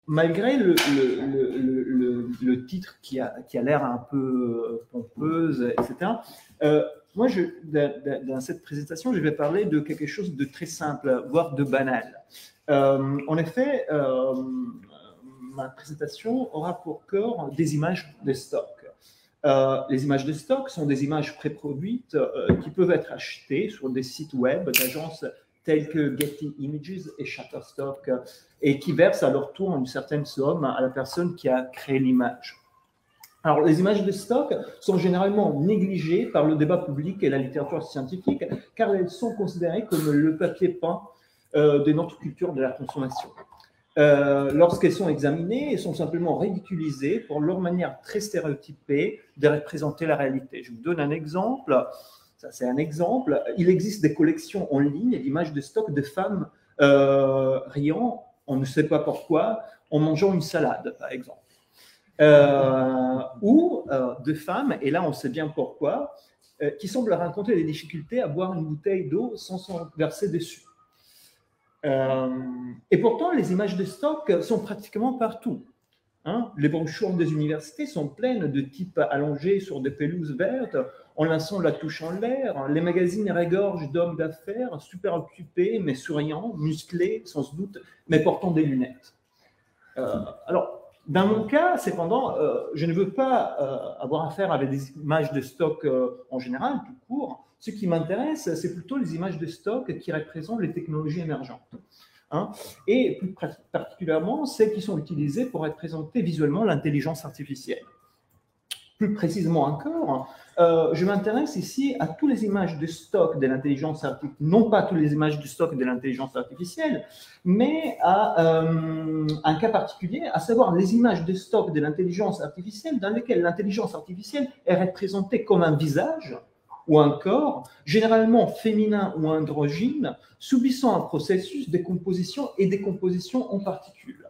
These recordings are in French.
malgré le titre qui a l'air un peu pompeuse, etc., moi, dans cette présentation, je vais parler de quelque chose de très simple, voire de banal. En effet, ma présentation aura pour cœur des images de stock. Les images de stock sont des images préproduites qui peuvent être achetées sur des sites web d'agences telles que Getty Images et Shutterstock et qui versent à leur tour une certaine somme à la personne qui a créé l'image. Alors, les images de stock sont généralement négligées par le débat public et la littérature scientifique car elles sont considérées comme le papier peint de notre culture de la consommation. Lorsqu'elles sont examinées, elles sont simplement ridiculisées pour leur manière très stéréotypée de représenter la réalité. Je vous donne un exemple. Ça, c'est un exemple. Il existe des collections en ligne d'images de stock de femmes riant, on ne sait pas pourquoi, en mangeant une salade, par exemple. Ou de femmes, et là on sait bien pourquoi, qui semblent rencontrer des difficultés à boire une bouteille d'eau sans s'en verser dessus. Et pourtant, les images de stock sont pratiquement partout. Hein, les brochures des universités sont pleines de types allongés sur des pelouses vertes, en lançant la touche en l'air. Les magazines régorgent d'hommes d'affaires, super occupés, mais souriants, musclés, sans doute, mais portant des lunettes. Alors, dans mon cas, cependant, je ne veux pas avoir affaire avec des images de stock en général, tout court. Ce qui m'intéresse, c'est plutôt les images de stock qui représentent les technologies émergentes. Hein, et plus particulièrement celles qui sont utilisées pour représenter visuellement l'intelligence artificielle. Plus précisément encore, je m'intéresse ici à toutes les images de stock de l'intelligence artificielle, non pas toutes les images de stock de l'intelligence artificielle, mais à un cas particulier, à savoir les images de stock de l'intelligence artificielle dans lesquelles l'intelligence artificielle est représentée comme un visage ou un corps, généralement féminin ou androgyne, subissant un processus de composition et décomposition en particules.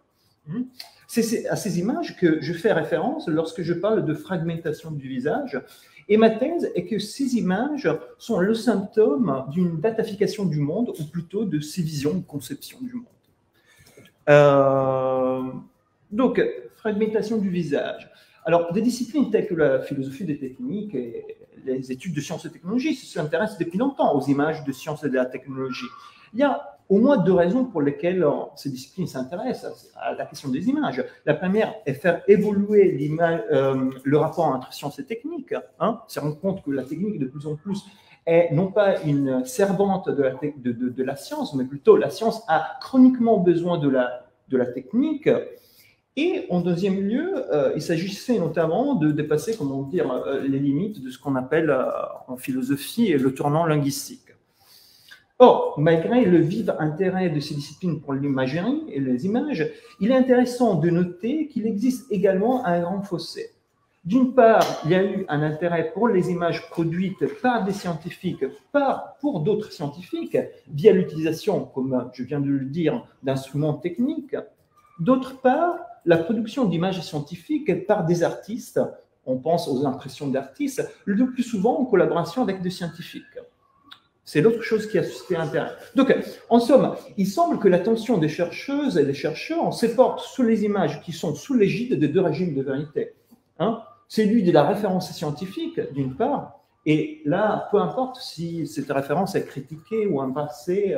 C'est à ces images que je fais référence lorsque je parle de fragmentation du visage. Et ma thèse est que ces images sont le symptôme d'une datafication du monde, ou plutôt de ces visions, conception du monde. Donc, fragmentation du visage. Alors, des disciplines telles que la philosophie des techniques et les études de sciences et technologies s'intéressent depuis longtemps aux images de sciences et de la technologie. Il y a au moins deux raisons pour lesquelles ces disciplines s'intéressent à la question des images. La première est faire évoluer le rapport entre sciences et techniques. Hein, se rendre compte que la technique, de plus en plus, est non pas une servante de la science, mais plutôt la science a chroniquement besoin de la technique. Et en deuxième lieu, il s'agissait notamment de dépasser, comment dire, les limites de ce qu'on appelle en philosophie le tournant linguistique. Or, malgré le vif intérêt de ces disciplines pour l'imagerie et les images, il est intéressant de noter qu'il existe également un grand fossé. D'une part, il y a eu un intérêt pour les images produites par des scientifiques, pour d'autres scientifiques, via l'utilisation, comme je viens de le dire, d'instruments techniques. D'autre part, la production d'images scientifiques par des artistes, on pense aux impressions d'artistes, le plus souvent en collaboration avec des scientifiques. C'est l'autre chose qui a suscité l'intérêt. Donc, en somme, il semble que l'attention des chercheuses et des chercheurs se porte sur les images qui sont sous l'égide de deux régimes de vérité. Hein, celui de la référence scientifique, d'une part, et là, peu importe si cette référence est critiquée ou inversée,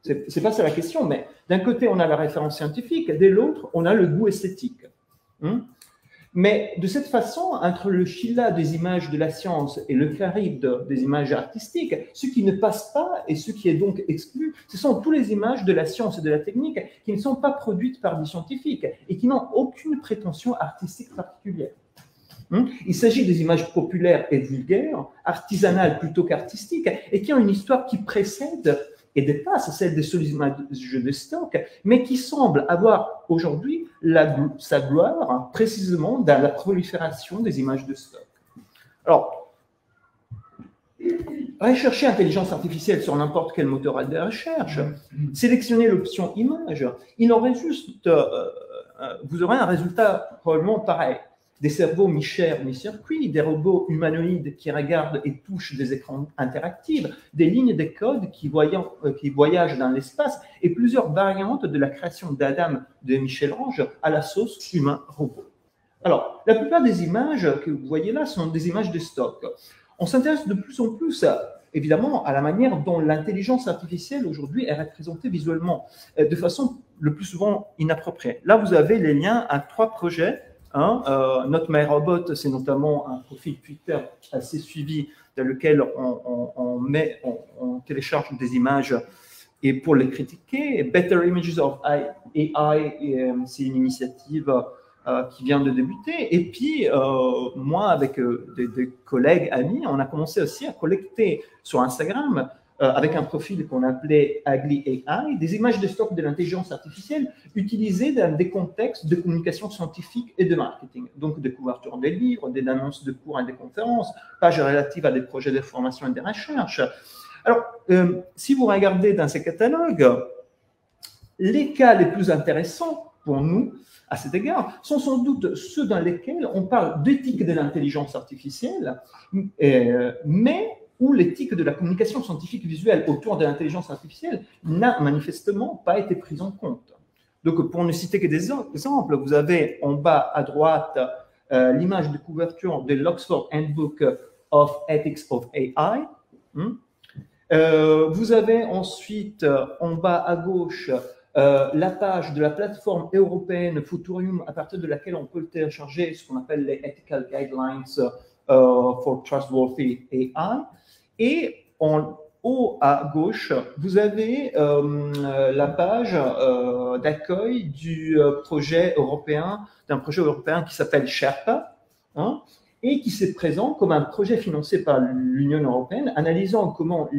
c'est pas ça la question, mais d'un côté, on a la référence scientifique, et de l'autre, on a le goût esthétique. Mais de cette façon, entre le Sheila des images de la science et le Charybde des images artistiques, ce qui ne passe pas et ce qui est donc exclu, ce sont toutes les images de la science et de la technique qui ne sont pas produites par des scientifiques et qui n'ont aucune prétention artistique particulière. Il s'agit des images populaires et vulgaires, artisanales plutôt qu'artistiques, et qui ont une histoire qui précède et dépasse celle des seules images de stock, mais qui semble avoir aujourd'hui sa gloire précisément dans la prolifération des images de stock. Alors, rechercher intelligence artificielle sur n'importe quel moteur de recherche, sélectionner l'option image, il en résulte, vous aurez un résultat probablement pareil. des cerveaux mi-chair, mi-circuit, des robots humanoïdes qui regardent et touchent des écrans interactifs, des lignes de code qui voyagent dans l'espace et plusieurs variantes de la création d'Adam de Michel-Ange à la sauce humain-robot. Alors, la plupart des images que vous voyez là sont des images de stock. On s'intéresse de plus en plus, évidemment, à la manière dont l'intelligence artificielle aujourd'hui est représentée visuellement, de façon le plus souvent inappropriée. Là, vous avez les liens à 3 projets. Not My Robot, c'est notamment un profil Twitter assez suivi dans lequel on télécharge des images et pour les critiquer. Better Images of AI, c'est une initiative qui vient de débuter. Et puis, moi, avec des collègues, amis, on a commencé aussi à collecter sur Instagram, avec un profil qu'on appelait Ugly AI, des images de stock de l'intelligence artificielle utilisées dans des contextes de communication scientifique et de marketing. Donc, des couvertures des livres, des annonces de cours et des conférences, pages relatives à des projets de formation et de recherche. Alors, si vous regardez dans ces catalogues, les cas les plus intéressants pour nous, à cet égard, sont sans doute ceux dans lesquels on parle d'éthique de l'intelligence artificielle, mais où l'éthique de la communication scientifique visuelle autour de l'intelligence artificielle n'a manifestement pas été prise en compte. Donc, pour ne citer que des exemples, vous avez en bas à droite l'image de couverture de l'Oxford Handbook of Ethics of AI. Vous avez ensuite en bas à gauche la page de la plateforme européenne Futurium, à partir de laquelle on peut télécharger ce qu'on appelle les Ethical Guidelines for Trustworthy AI. Et en haut à gauche, vous avez la page d'accueil d'un projet européen qui s'appelle Sherpa, et qui se présente comme un projet financé par l'Union européenne, analysant comment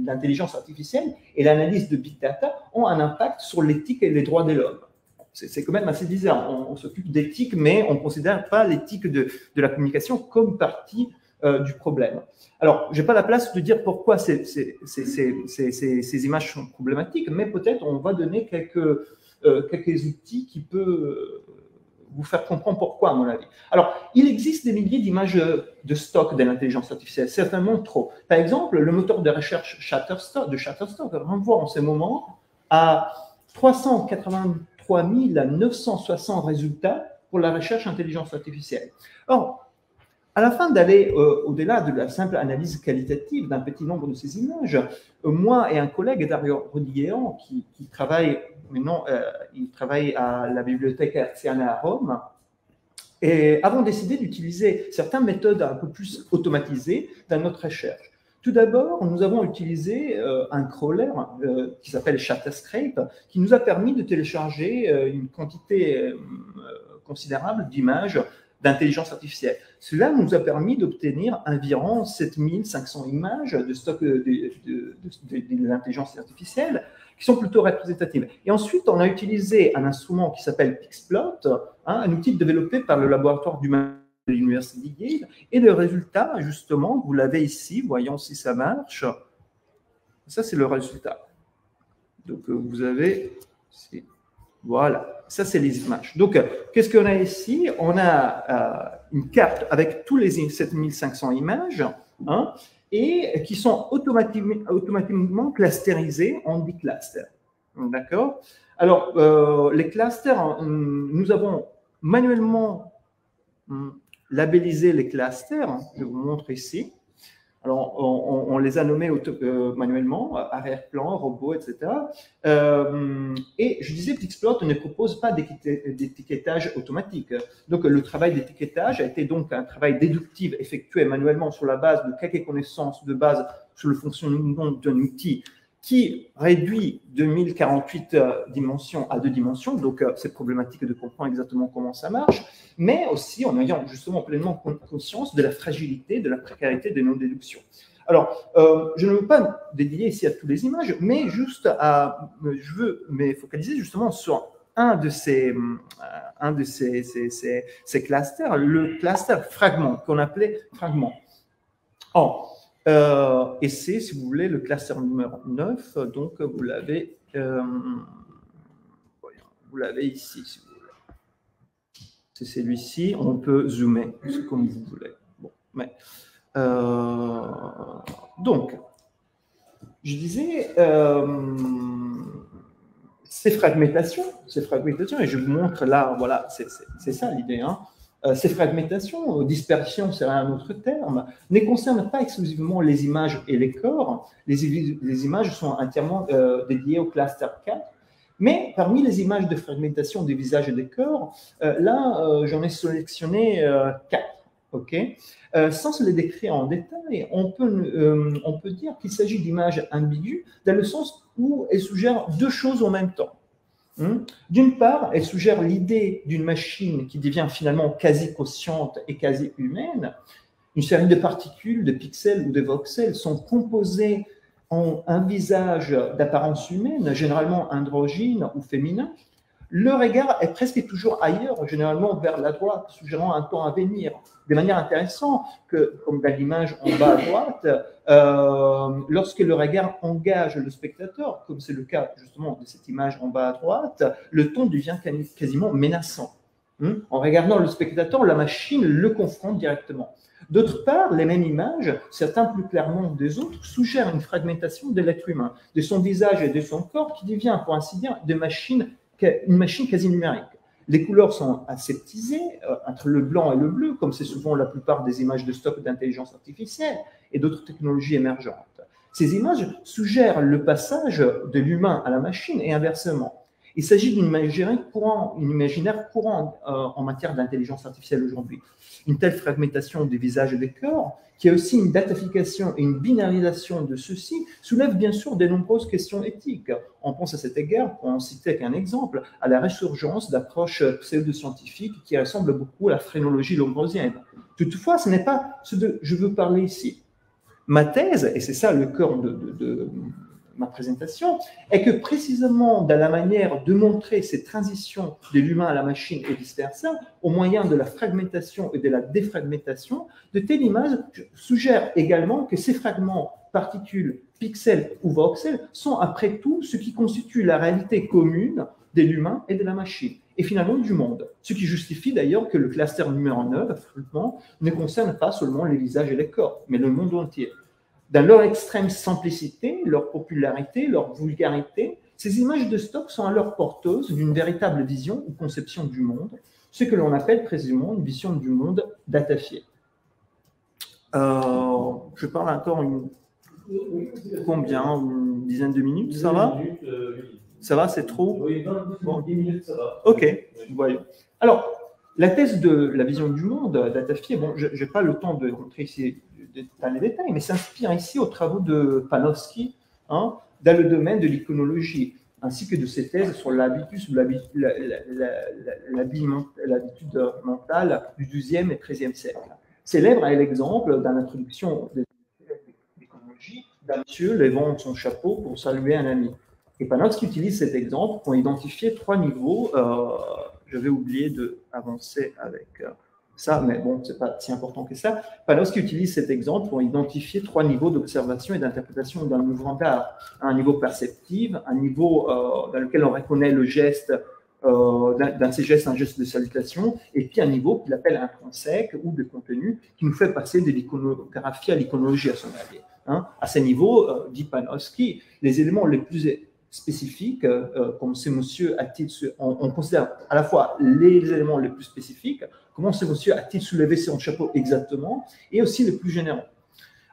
l'intelligence artificielle et l'analyse de big data ont un impact sur l'éthique et les droits de l'homme. C'est quand même assez bizarre. On s'occupe d'éthique, mais on ne considère pas l'éthique de la communication comme partie du problème. Alors, je n'ai pas la place de dire pourquoi ces images sont problématiques, mais peut-être on va donner quelques outils qui peuvent vous faire comprendre pourquoi, à mon avis. Alors, il existe des milliers d'images de stock de l'intelligence artificielle, certainement trop. Par exemple, le moteur de recherche Shutterstock renvoie en ce moment à 383 960 résultats pour la recherche intelligence artificielle. Or, à la fin d'aller au-delà de la simple analyse qualitative d'un petit nombre de ces images, moi et un collègue, Dario Rodiguean, qui travaille maintenant, il travaille à la bibliothèque Hertziana à Rome, et avons décidé d'utiliser certaines méthodes un peu plus automatisées dans notre recherche. Tout d'abord, nous avons utilisé un crawler qui s'appelle Shutterscrape, qui nous a permis de télécharger une quantité considérable d'images d'intelligence artificielle. Cela nous a permis d'obtenir environ 7500 images de stock de l'intelligence artificielle qui sont plutôt représentatives. Et ensuite, on a utilisé un instrument qui s'appelle Pixplot, un outil développé par le laboratoire d'humain de l'université de Yale. Et le résultat, justement, vous l'avez ici, voyons si ça marche. Ça, c'est le résultat. Donc, vous avez ici. Voilà, ça c'est les images. Donc, qu'est-ce qu'on a ici? On a une carte avec tous les 7500 images et qui sont automatiquement clusterisées en 10 clusters. D'accord? Alors, les clusters, nous avons manuellement labellisé les clusters. Je vous montre ici. Alors, on les a nommés manuellement, arrière-plan, robot, etc. Et je disais, Pixplot ne propose pas d'étiquetage automatique. Donc, le travail d'étiquetage a été donc un travail déductif effectué manuellement sur la base de quelques connaissances de base sur le fonctionnement d'un outil qui réduit de 1048 dimensions à 2 dimensions. Donc, c'est problématique de comprendre exactement comment ça marche, mais aussi en ayant justement pleinement conscience de la fragilité, de la précarité de nos déductions. Alors, je ne veux pas dédier ici à toutes les images, mais juste je veux me focaliser justement sur un de ces clusters, le cluster fragment, qu'on appelait fragment. Et c'est, si vous voulez, le cluster numéro 9. Donc, vous l'avez ici, si vous voulez. c'est celui-ci. On peut zoomer, c'est comme vous voulez. Bon, mais, donc, je disais, ces fragmentations, et je vous montre là, voilà, c'est ça l'idée, hein. Ces fragmentations, dispersion serait un autre terme, ne concernent pas exclusivement les images et les corps. Les images sont entièrement dédiées au cluster 4. Mais parmi les images de fragmentation des visages et des corps, là, j'en ai sélectionné 4. Okay. Sans se les décrire en détail, on peut dire qu'il s'agit d'images ambiguës dans le sens où elles suggèrent deux choses en même temps. D'une part, elle suggère l'idée d'une machine qui devient finalement quasi consciente et quasi humaine. Une série de particules, de pixels ou de voxels sont composés en un visage d'apparence humaine, généralement androgyne ou féminin. Le regard est presque toujours ailleurs, généralement vers la droite, suggérant un temps à venir. De manière intéressante, comme dans l'image en bas à droite, lorsque le regard engage le spectateur, comme c'est le cas justement de cette image en bas à droite, le ton devient quasiment menaçant. En regardant le spectateur, la machine le confronte directement. D'autre part, les mêmes images, certains plus clairement des autres, suggèrent une fragmentation de l'être humain, de son visage et de son corps, qui devient, pour ainsi dire, une machine quasi numérique. Les couleurs sont aseptisées entre le blanc et le bleu, comme c'est souvent la plupart des images de stock d'intelligence artificielle et d'autres technologies émergentes. Ces images suggèrent le passage de l'humain à la machine et inversement. Il s'agit d'un imaginaire courant en matière d'intelligence artificielle aujourd'hui. Une telle fragmentation des visages et des corps, qui est aussi une datafication et une binarisation de ceux-ci, soulève bien sûr de nombreuses questions éthiques. On pense à cet égard, pour en citer qu'un exemple, à la résurgence d'approches pseudo-scientifiques qui ressemblent beaucoup à la phrénologie lombrosienne. Toutefois, ce n'est pas ce dont je veux parler ici. Ma thèse, et c'est ça le cœur de ma présentation, est que précisément dans la manière de montrer ces transitions de l'humain à la machine et vice-versa, au moyen de la fragmentation et de la défragmentation, de telles images suggèrent également que ces fragments, particules, pixels ou voxels sont après tout ce qui constitue la réalité commune de l'humain et de la machine, et finalement du monde. Ce qui justifie d'ailleurs que le cluster numéro 9 ne concerne pas seulement les visages et les corps, mais le monde entier. Dans leur extrême simplicité, leur popularité, leur vulgarité, ces images de stock sont alors porteuses d'une véritable vision ou conception du monde, ce que l'on appelle précisément une vision du monde datafiée. Je parle encore une dizaine de minutes, ça va? Ça va, c'est trop? Oui, 10 minutes, ça va. Ok, voyons. Alors, la thèse de la vision du monde datafiée, bon, je n'ai pas le temps de rentrer ici dans les détails, mais s'inspire ici aux travaux de Panofsky dans le domaine de l'iconologie, ainsi que de ses thèses sur l'habitus ou l'habitude mentale du XIIe et XIIIe siècle. Célèbre est l'exemple dans l'introduction de l'iconologie d'un monsieur levant son chapeau pour saluer un ami. Et Panofsky utilise cet exemple pour identifier 3 niveaux. Je vais oublier d'avancer avec ça, mais bon, ce n'est pas si important que ça. Panofsky utilise cet exemple pour identifier 3 niveaux d'observation et d'interprétation d'un mouvement d'art. Un niveau perceptif, un niveau dans lequel on reconnaît le geste, dans ces gestes, un geste de salutation, et puis un niveau qu'il appelle intrinsèque ou de contenu, qui nous fait passer de l'iconographie à l'iconologie à son avis. À ce niveau, dit Panofsky, les éléments les plus spécifiques, comme ce monsieur a-t-il, on considère à la fois les éléments les plus spécifiques, comment ce monsieur a-t-il soulevé son chapeau exactement, et aussi les plus généraux.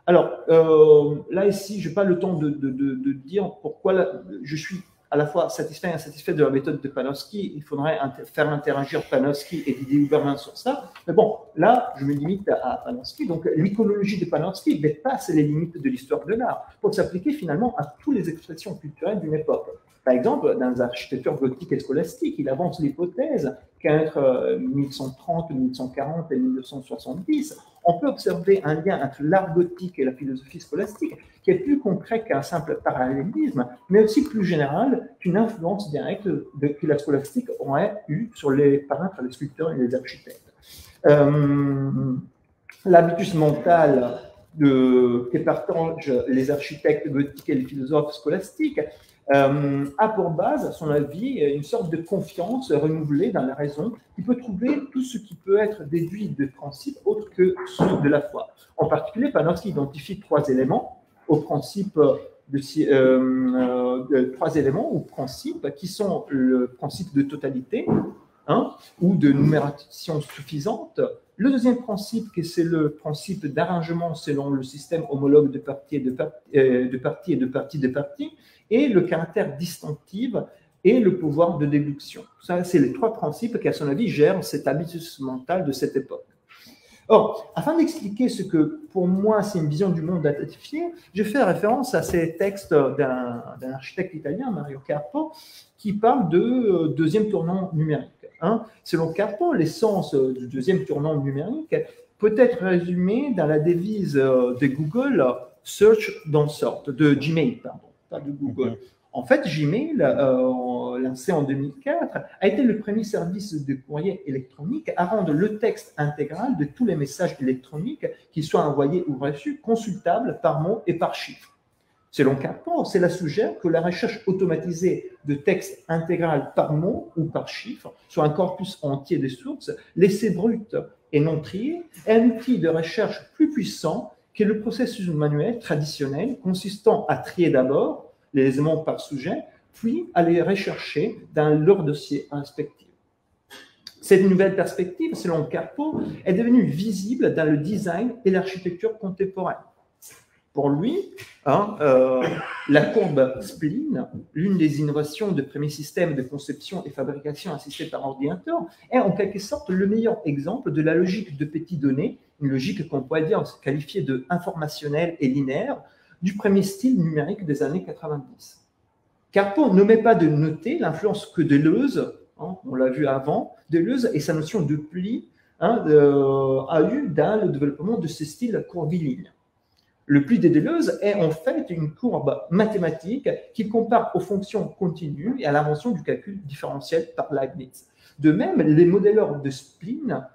Alors, là, ici, je n'ai pas le temps de dire pourquoi je suis à la fois satisfait et insatisfait de la méthode de Panofsky. Il faudrait faire interagir Panofsky et Didier Huberman sur ça. Mais bon, là, je me limite à Panofsky. Donc, l'iconologie de Panofsky dépasse les limites de l'histoire de l'art pour s'appliquer finalement à toutes les expressions culturelles d'une époque. Par exemple, dans l'architecture gothique et scolastique, il avance l'hypothèse qu'entre 1130, 1140 et 1970, on peut observer un lien entre l'art gothique et la philosophie scolastique qui est plus concret qu'un simple parallélisme, mais aussi plus général qu'une influence directe que la scolastique aurait eue sur les peintres, les sculpteurs et les architectes. L'habitus mental que partagent les architectes gothiques et les philosophes scolastiques a pour base, à son avis, une sorte de confiance renouvelée dans la raison qui peut trouver tout ce qui peut être déduit de principes autres que ceux de la foi. En particulier, Panofsky identifie trois éléments au principe trois éléments ou principes qui sont le principe de totalité ou de numération suffisante. Le deuxième principe, c'est le principe d'arrangement selon le système homologue de parties et de parties et de parties de parties, et le caractère distinctif et le pouvoir de déduction. Ça, c'est les trois principes qui, à son avis, gèrent cet habitus mental de cette époque. Or, afin d'expliquer ce que, pour moi, c'est une vision du monde datafié, je fais référence à ces textes d'un architecte italien, Mario Carpo, qui parle de deuxième tournant numérique. Selon Carpo, l'essence du deuxième tournant numérique peut être résumée dans la devise de Google « Search Don't Sort », de Gmail, pardon, pas de Google. En fait, Gmail, lancé en 2004, a été le premier service de courrier électronique à rendre le texte intégral de tous les messages électroniques, qu'ils soient envoyés ou reçus, consultables par mot et par chiffre. Selon Carpo, cela suggère que la recherche automatisée de texte intégral par mot ou par chiffre sur un corpus entier de sources, laissé brut et non trié, est un outil de recherche plus puissant que le processus manuel traditionnel consistant à trier d'abord les éléments par sujet, puis à les rechercher dans leur dossier respectif. Cette nouvelle perspective, selon Carpo, est devenue visible dans le design et l'architecture contemporaine. Pour lui, la courbe spline, l'une des innovations de premiers systèmes de conception et fabrication assistée par ordinateur, est en quelque sorte le meilleur exemple de la logique de petites données, une logique qu'on pourrait dire qualifiée de informationnelle et linéaire, du premier style numérique des années 90. Carpo ne met pas de noter l'influence que Deleuze, on l'a vu avant, Deleuze et sa notion de pli a eu dans le développement de ce style courbiline. Le pli de Deleuze est en fait une courbe mathématique qui compare aux fonctions continues et à l'invention du calcul différentiel par Leibniz. De même, les modéleurs de spline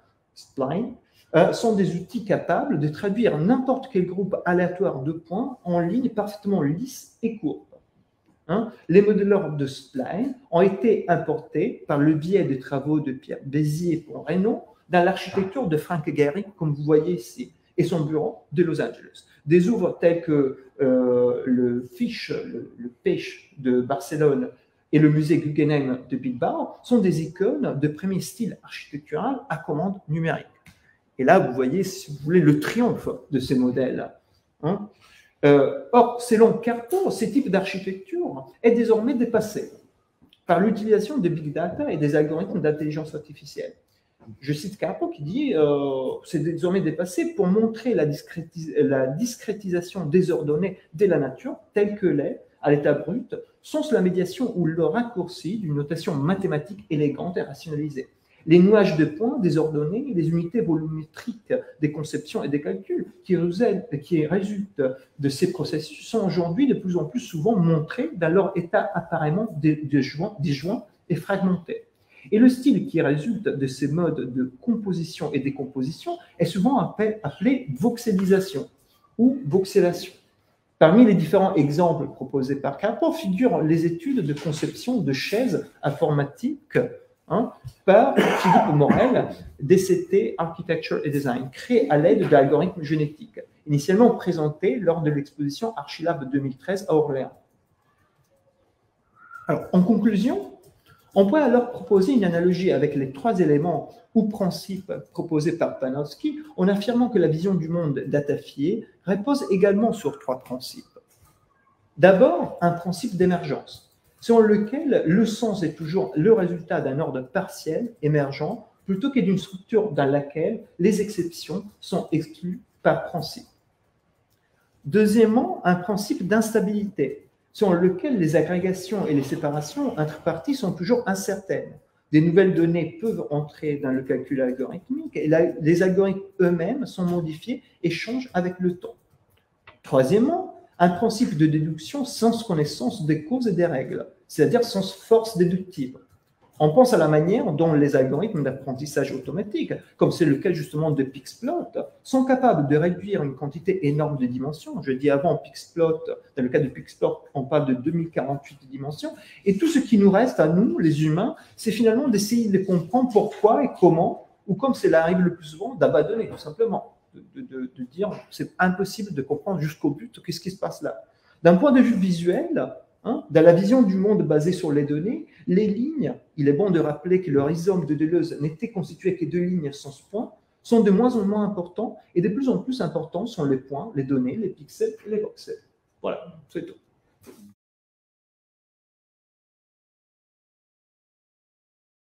sont des outils capables de traduire n'importe quel groupe aléatoire de points en ligne parfaitement lisse et courbe. Les modéleurs de spline ont été importés par le biais des travaux de Pierre Bézier pour Renault dans l'architecture de Frank Gehry, comme vous voyez ici, et son bureau de Los Angeles. Des œuvres telles que le Pêche de Barcelone et le musée Guggenheim de Bilbao sont des icônes de premier style architectural à commande numérique. Et là, vous voyez, si vous voulez, le triomphe de ces modèles. Or, selon Carpo, ce type d'architecture est désormais dépassé par l'utilisation de big data et des algorithmes d'intelligence artificielle. Je cite Carpo qui dit c'est désormais dépassé pour montrer la discrétisation désordonnée de la nature telle que l'est, à l'état brut, sans la médiation ou le raccourci d'une notation mathématique élégante et rationalisée. Les nuages de points désordonnés, les unités volumétriques des conceptions et des calculs qui résultent de ces processus sont aujourd'hui de plus en plus souvent montrés dans leur état apparemment disjoint et fragmenté. Et le style qui résulte de ces modes de composition et décomposition est souvent appelé voxelisation ou voxellation. Parmi les différents exemples proposés par Carpo figurent les études de conception de chaises informatiques par Philippe Morel, DCT Architecture et Design, créé à l'aide d'algorithmes génétiques, initialement présenté lors de l'exposition Archilab 2013 à Orléans. Alors, en conclusion, on pourrait alors proposer une analogie avec les trois éléments ou principes proposés par Panofsky en affirmant que la vision du monde datafié repose également sur trois principes. D'abord, un principe d'émergence, selon lequel le sens est toujours le résultat d'un ordre partiel émergent plutôt que d'une structure dans laquelle les exceptions sont exclues par principe. Deuxièmement, un principe d'instabilité, selon lequel les agrégations et les séparations entre parties sont toujours incertaines. Des nouvelles données peuvent entrer dans le calcul algorithmique et les algorithmes eux-mêmes sont modifiés et changent avec le temps. Troisièmement, un principe de déduction sans connaissance des causes et des règles, c'est-à-dire sans force déductive. On pense à la manière dont les algorithmes d'apprentissage automatique, comme c'est le cas justement de Pixplot, sont capables de réduire une quantité énorme de dimensions. Je dis avant, Pixplot, dans le cas de Pixplot, on parle de 2048 dimensions. Et tout ce qui nous reste à nous, les humains, c'est finalement d'essayer de comprendre pourquoi et comment, ou comme cela arrive le plus souvent, d'abandonner tout simplement. De dire c'est impossible de comprendre jusqu'au but qu'est-ce qui se passe là. D'un point de vue visuel, dans la vision du monde basée sur les données, les lignes, il est bon de rappeler que le rhizome de Deleuze n'était constitué que 2 lignes sans points, sont de moins en moins importants et de plus en plus importants sont les points, les données, les pixels et les voxels. Voilà, c'est tout.